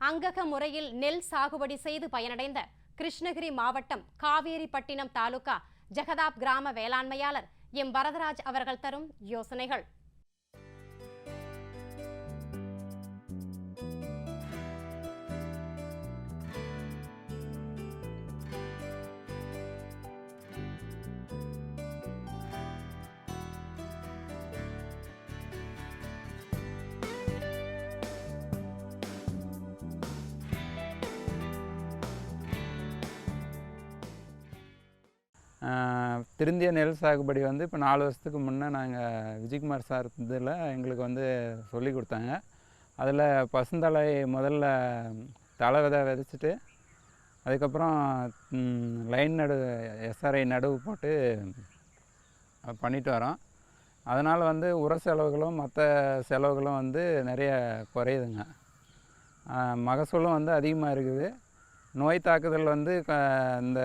அங்கக முறையில் நெல் சாகுபடி செய்து பயனடைந்த கிருஷ்ணகிரி மாவட்டம் காவேரிப்பட்டினம் தாலுகா ஜெகதாப் கிராம வேளாண்மையாளர் எம் வரதராஜ் அவர்கள் தரும் யோசனைகள். திருந்திய நெல் சாகுபடி வந்து இப்போ 4 வருஷத்துக்கு முன்னே நாங்கள் விஜயகுமார் சார் இதில் எங்களுக்கு வந்து சொல்லி கொடுத்தாங்க. அதில் பசுந்தலை முதல்ல தலை விதைச்சிட்டு அதுக்கப்புறம் லைன் எஸ்ஆர்ஐ நடுவு போட்டு பண்ணிட்டு வரோம். அதனால் வந்து உர செலவுகளும் மற்ற செலவுகளும் வந்து நிறைய குறையுதுங்க. மகசூலும் வந்து அதிகமாக இருக்குது. நோய் தாக்குதல் வந்து இந்த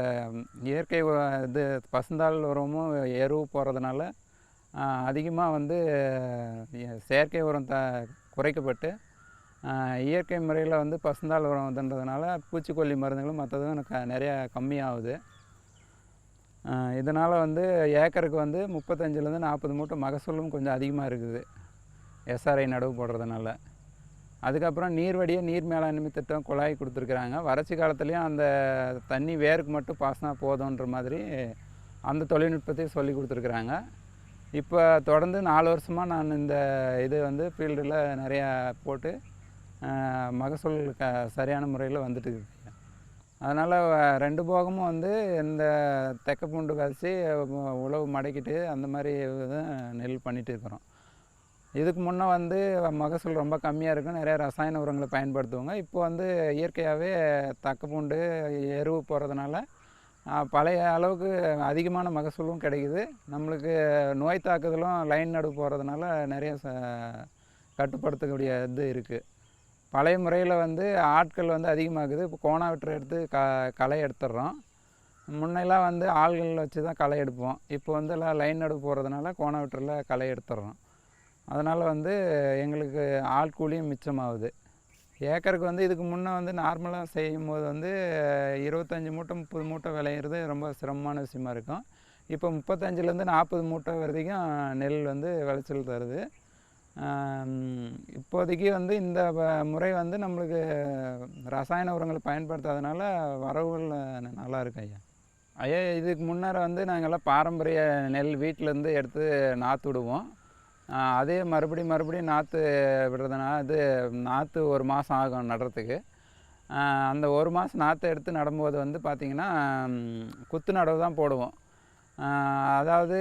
இயற்கை இது பசுந்தாள் உரமும் எருவு போகிறதுனால அதிகமாக வந்து செயற்கை உரம் குறைக்கப்பட்டு இயற்கை முறையில் வந்து பசுந்தாள் உரம் இதுன்றதுனால பூச்சிக்கொல்லி மருந்துகளும் மற்றதும் நிறையா கம்மியாகுது. இதனால் வந்து ஏக்கருக்கு வந்து 35லேருந்து 40 மூட்டை மகசூலும் கொஞ்சம் அதிகமாக இருக்குது எஸ்ஆர்ஐ நடவு போடுறதுனால. அதுக்கப்புறம் நீர் மேலாண்மை திட்டம் குழாய் கொடுத்துருக்குறாங்க. வறட்சி காலத்துலேயும் அந்த தண்ணி வேருக்கு மட்டும் பாசனா போதுன்ற மாதிரி அந்த தொழில்நுட்பத்தையும் சொல்லி கொடுத்துருக்குறாங்க. இப்போ தொடர்ந்து 4 வருஷமாக நான் இந்த இது வந்து ஃபீல்டில் நிறையா போட்டு மகசூல் சரியான முறையில் வந்துட்டு இருக்கு. அதனால் 2 போகமும் வந்து இந்த தெக்க பூண்டு விதைச்சி உழவு மடக்கிட்டு அந்த மாதிரி நெல் பண்ணிகிட்டு இருக்கிறோம். இதுக்கு முன்னே வந்து மகசூல் ரொம்ப கம்மியாக இருக்கும், நிறைய ரசாயன உரங்களை பயன்படுத்துவாங்க. இப்போ வந்து இயற்கையாகவே தக்க பூண்டு எருவு போகிறதுனால பழைய அளவுக்கு அதிகமான மகசூலும் கிடைக்குது. நம்மளுக்கு நோய் தாக்குதலும் லைன் நடுவு போகிறதுனால நிறைய கட்டுப்படுத்தக்கூடிய இது இருக்குது. பழைய முறையில் வந்து ஆட்கள் வந்து அதிகமாகுது. இப்போ கோணாவெட்டரை எடுத்து களை எடுத்துடுறோம். முன்னெல்லாம் வந்து ஆள்கள் வச்சு தான் களை எடுப்போம். இப்போ வந்து எல்லாம் லைன் நடுவு போகிறதுனால கோணாவெட்டரில் களை எடுத்துடுறோம். அதனால் வந்து எங்களுக்கு ஆள் கூலியும் மிச்சமாகுது. ஏக்கருக்கு வந்து இதுக்கு முன்னே வந்து நார்மலாக செய்யும்போது வந்து 25 மூட்டை 30 மூட்டை விளையிறது ரொம்ப சிரமமான விஷயமா இருக்கும். இப்போ 35லேருந்து 40 மூட்டை வரைக்கும் நெல் வந்து விளைச்சல் தருது. இப்போதைக்கு வந்து இந்த முறை வந்து நம்மளுக்கு ரசாயன உரங்களை பயன்படுத்தாதனால வரவுகள் நல்லா இருக்கு ஐயா. இதுக்கு முன்னர் வந்து நாங்கள்லாம் பாரம்பரிய நெல் வீட்டிலேருந்து எடுத்து நாற்று விடுவோம். அதே மறுபடியும் நாற்று விடுறதுனால அது நாற்று 1 மாதம் ஆகும் நடுறதுக்கு. அந்த 1 மாதம் நாற்று எடுத்து நடும்போது வந்து பார்த்திங்கன்னா குத்து நடவு தான் போடுவோம். அதாவது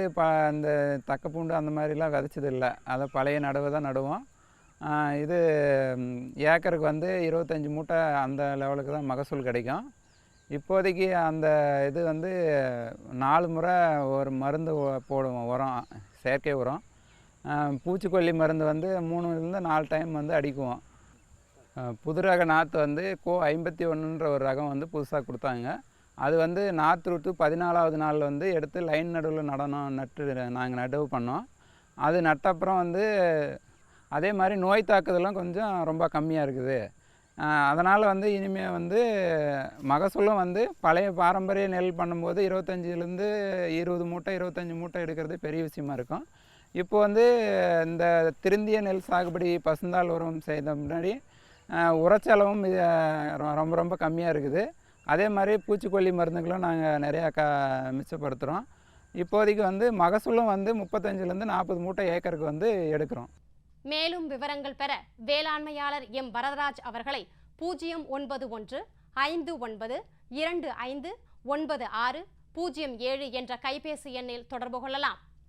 இந்த தக்கப்பூண்டு அந்த மாதிரிலாம் விதைச்சதில்லை, அதை பழைய நடவு தான் நடுவோம். இது ஏக்கருக்கு வந்து 25 மூட்டை அந்த லெவலுக்கு தான் மகசூல் கிடைக்கும். இப்போதைக்கு அந்த இது வந்து 4 முறை ஒரு மருந்து போடுவோம், உரம், செயற்கை உரம். பூச்சிக்கொல்லி மருந்து வந்து 3லேருந்து 4 டைம் வந்து அடிக்குவோம். புது ரக நாற்று வந்து கோ 51ன்ற ஒரு ரகம் வந்து புதுசாக கொடுத்தாங்க. அது வந்து நாற்று விட்டு 14வது நாள் வந்து எடுத்து லைன் நடுவில் நாங்கள் நடவு பண்ணோம். அது நட்டப்புறம் வந்து அதே மாதிரி நோய் தாக்குதலும் கொஞ்சம் ரொம்ப கம்மியாக இருக்குது. அதனால் வந்து இனிமேல் வந்து மகசூலும் வந்து பழைய பாரம்பரிய நெல் பண்ணும்போது 25லேருந்து 20 மூட்டை 25 மூட்டை எடுக்கிறது பெரிய விஷயமா இருக்கும். இப்போ வந்து இந்த திருந்திய நெல் சாகுபடி பசுந்தாள் உரம் செய்த முன்னாடி உரச்செலவும் ரொம்ப ரொம்ப கம்மியாக இருக்குது. அதே மாதிரி பூச்சிக்கொல்லி மருந்துகளும் நாங்கள் நிறையா மிச்சப்படுத்துகிறோம். இப்போதைக்கு வந்து மகசூலும் வந்து 35லேருந்து 40 மூட்டை ஏக்கருக்கு வந்து எடுக்கிறோம். மேலும் விவரங்கள் பெற வேளாண்மையாளர் எம் வரதராஜ் அவர்களை 091 59 25 96 07 என்ற கைபேசி எண்ணில் தொடர்பு கொள்ளலாம்.